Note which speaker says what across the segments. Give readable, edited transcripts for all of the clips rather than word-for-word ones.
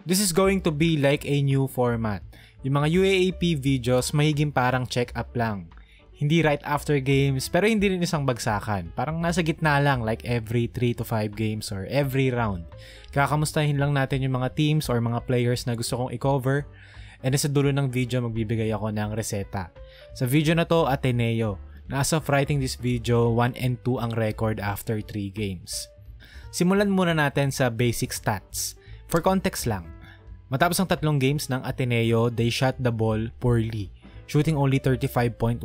Speaker 1: This is going to be like a new format. Yung mga UAAP videos mahiging parang check-up lang. Hindi right after games, pero hindi rin isang bagsakan. Parang nasa gitna lang, like every 3 to 5 games or every round. Kakamustahin lang natin yung mga teams or mga players na gusto kong i-cover. And sa dulo ng video, magbibigay ako ng reseta. Sa video na to, Ateneo. As of writing this video, 1 and 2 ang record after 3 games. Simulan muna natin sa basic stats. For context lang, matapos ang 3 games ng Ateneo, they shot the ball poorly, shooting only 35.1%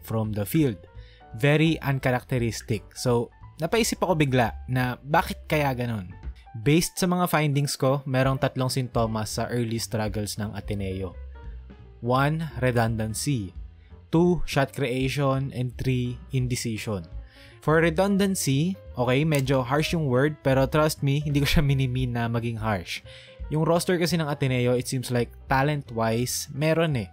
Speaker 1: from the field. Very uncharacteristic. So, napaisip ako bigla na bakit kaya ganon? Based sa mga findings ko, merong 3 sintomas sa early struggles ng Ateneo. 1. Redundancy. 2. Shot creation. And 3. Indecision. For redundancy, okay, medyo harsh yung word, pero trust me, hindi ko siya minimean na maging harsh. Yung roster kasi ng Ateneo, it seems like talent-wise, meron eh.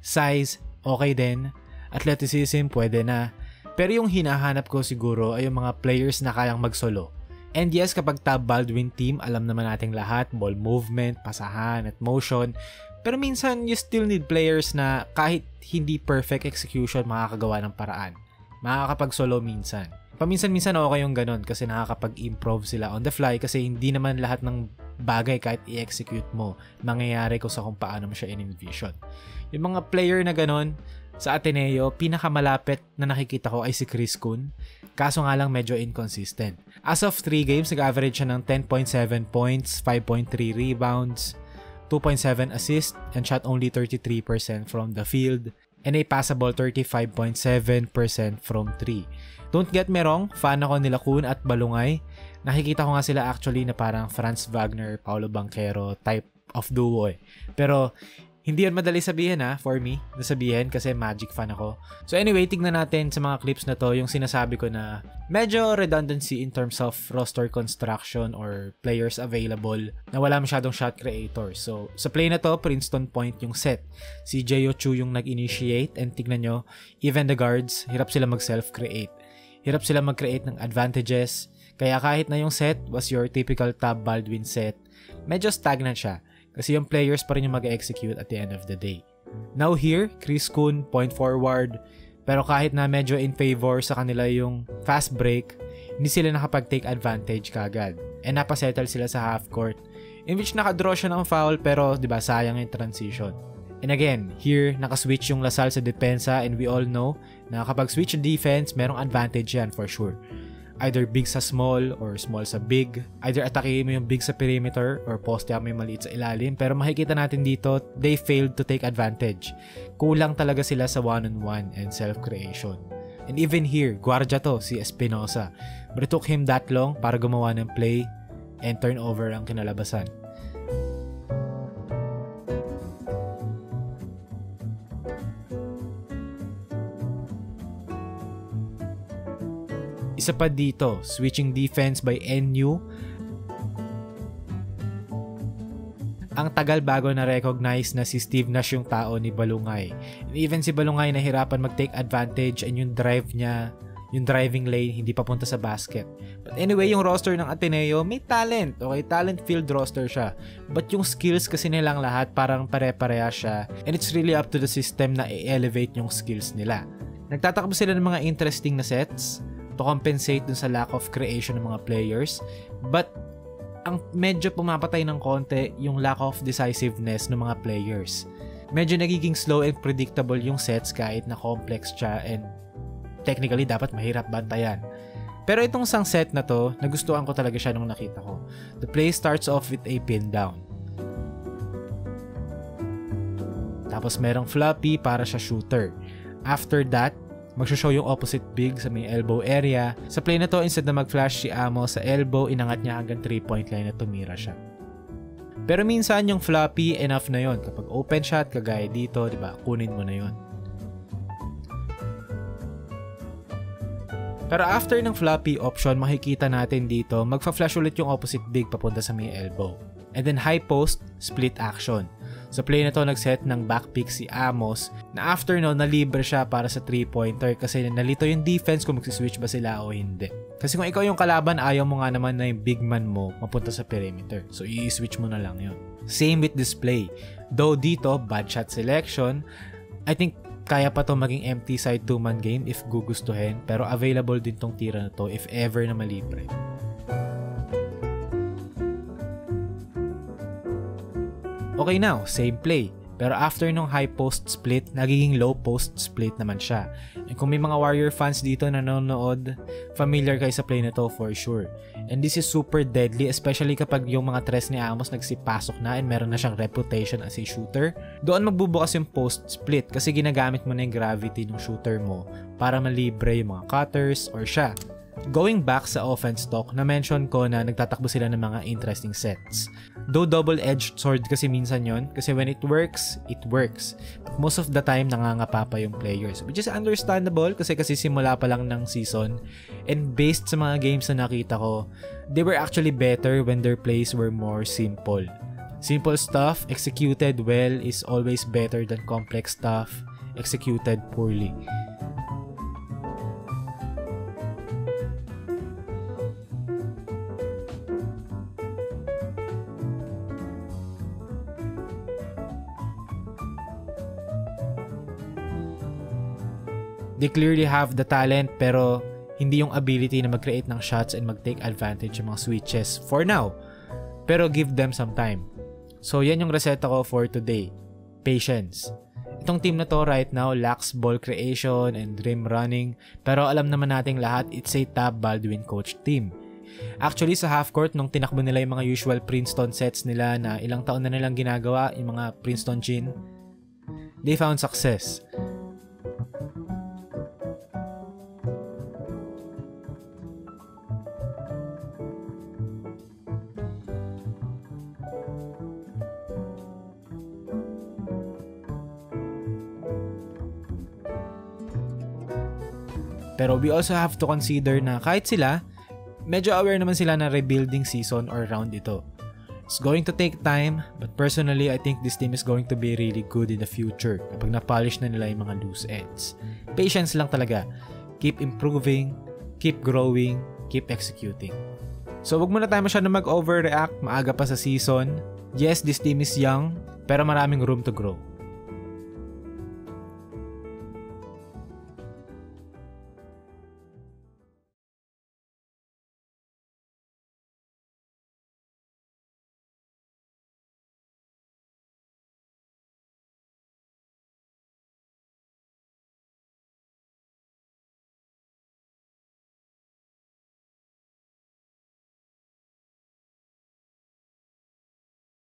Speaker 1: Size, okay din. Athleticism, pwede na. Pero yung hinahanap ko siguro ay yung mga players na kayang magsolo. And yes, kapag Tab Baldwin team, alam naman nating lahat, ball movement, pasahan, at motion. Pero minsan, you still need players na kahit hindi perfect execution, makakagawa ng paraan. Makakapag-solo minsan. Paminsan-minsan okay yung ganun kasi nakakapag-improve sila on the fly kasi hindi naman lahat ng bagay kahit i-execute mo mangyayari kung paano mo siya in-envision. Yung mga player na ganun sa Ateneo, pinakamalapit na nakikita ko ay si Chris Kun. Kaso nga lang medyo inconsistent. As of 3 games, nag-average siya ng 10.7 points, 5.3 rebounds, 2.7 assists, and shot only 33% from the field, and a passable 35.7% from 3. Don't get me wrong, fan ako nila Kun at Balungay. Nakikita ko nga sila actually na parang Franz Wagner, Paolo Banchero type of duo eh. Pero hindi yan madali sabihin for me, nasabihin kasi Magic fan ako. So anyway, tignan natin sa mga clips na to yung sinasabi ko na medyo redundancy in terms of roster construction or players available na wala masyadong shot creators. So sa play na to, Princeton Point yung set. Si J.O. Chu yung nag-initiate and tignan nyo, even the guards, hirap sila mag-self-create. Hirap sila mag-create ng advantages. Kaya kahit na yung set was your typical Tab Baldwin set, medyo stagnant siya. Kasi yung players pa rin yung mag-execute at the end of the day. Now here, Chris Kun, point forward. Pero kahit na medyo in favor sa kanila yung fast break, hindi sila nakapag-take advantage kagad. And napasettle sila sa half court. In which nakadraw siya ng foul pero diba sayang yung transition. And again, here, nakaswitch yung Lasal sa depensa and we all know na kapag switch defense, merong advantage yan for sure. Either big sa small or small sa big. Either atake mo yung big sa perimeter or poste mo yung maliit sa ilalim. Pero makikita natin dito, they failed to take advantage. Kulang talaga sila sa one-on-one and self-creation. And even here, guardia to, si Espinosa. But it took him that long para gumawa ng play and turnover ang kinalabasan. Isa pa dito, switching defense by NU. Ang tagal bago na-recognize na si Steve Nash yung tao ni Balungay. And even si Balungay nahirapan mag-take advantage and yung drive niya, yung driving lane, hindi papunta sa basket. But anyway, yung roster ng Ateneo, may talent. Okay, talent-filled roster siya. But yung skills kasi nilang lahat parang pare-pareha siya. And it's really up to the system na i-elevate yung skills nila. Nagtatakbo sila ng mga interesting na sets to compensate dun sa lack of creation ng mga players. But ang medyo pumapatay ng konti yung lack of decisiveness ng mga players. Medyo nagiging slow and predictable yung sets kahit na complex siya and technically dapat mahirap bantayan. Pero itong isang set na to, nagustuhan ko talaga siya nung nakita ko. The play starts off with a pin down. Tapos merong floppy para sa shooter. After that, magsho-show yung opposite big sa may elbow area. Sa play na to, instead na mag-flash si Amo sa elbow, inangat niya hanggang 3-point line na tumira siya. Pero minsan yung floppy, enough na yon. Kapag open shot, kagaya dito, diba, kunin mo na yon. Pero after ng floppy option, makikita natin dito, magfa-flash ulit yung opposite big papunta sa may elbow. And then high post, split action. Sa play na to, nag-set ng backpick si Amos na after no, nalibre siya para sa 3-pointer kasi nalito yung defense kung magsiswitch ba sila o hindi. Kasi kung ikaw yung kalaban, ayaw mo nga naman na yung big man mo mapunta sa perimeter. So, i-switch mo na lang yun. Same with display. Though dito, bad shot selection, I think kaya pa to maging empty side 2-man game if gugustuhin. Pero available din tong tira na to if ever na malibre. Okay now, same play. Pero after nung high post split, nagiging low post split naman siya. And kung may mga Warrior fans dito na nanonood, familiar kayo sa play na to for sure. And this is super deadly, especially kapag yung mga tres ni Amos nagsipasok na and meron na siyang reputation as a shooter. Doon magbubukas yung post split kasi ginagamit mo na yung gravity ng shooter mo para malibre yung mga cutters or siya. Going back sa offense talk, na-mention ko na nagtatakbo sila ng mga interesting sets. Though double-edged sword kasi minsan yon, kasi when it works, it works. But most of the time, nangangapa pa yung players. Which is understandable kasi simula pa lang ng season. And based sa mga games na nakita ko, they were actually better when their plays were more simple. Simple stuff executed well is always better than complex stuff executed poorly. They clearly have the talent pero hindi yung ability na mag-create ng shots and mag-take advantage ng mga switches for now. Pero give them some time. So yan yung reseta ko for today. Patience. Itong team na to right now lacks ball creation and rim running pero alam naman nating lahat it's a Tab Baldwin coach team. Actually sa half court nung tinakbo nila yung mga usual Princeton sets nila na ilang taon na nilang ginagawa, yung mga Princeton chin, they found success. Pero we also have to consider na kahit sila, medyo aware naman sila na rebuilding season or round ito. It's going to take time, but personally, I think this team is going to be really good in the future kapag na-polish na nila yung mga loose ends. Patience lang talaga. Keep improving, keep growing, keep executing. So wag muna tayo masyadong mag-overreact, maaga pa sa season. Yes, this team is young, pero maraming room to grow.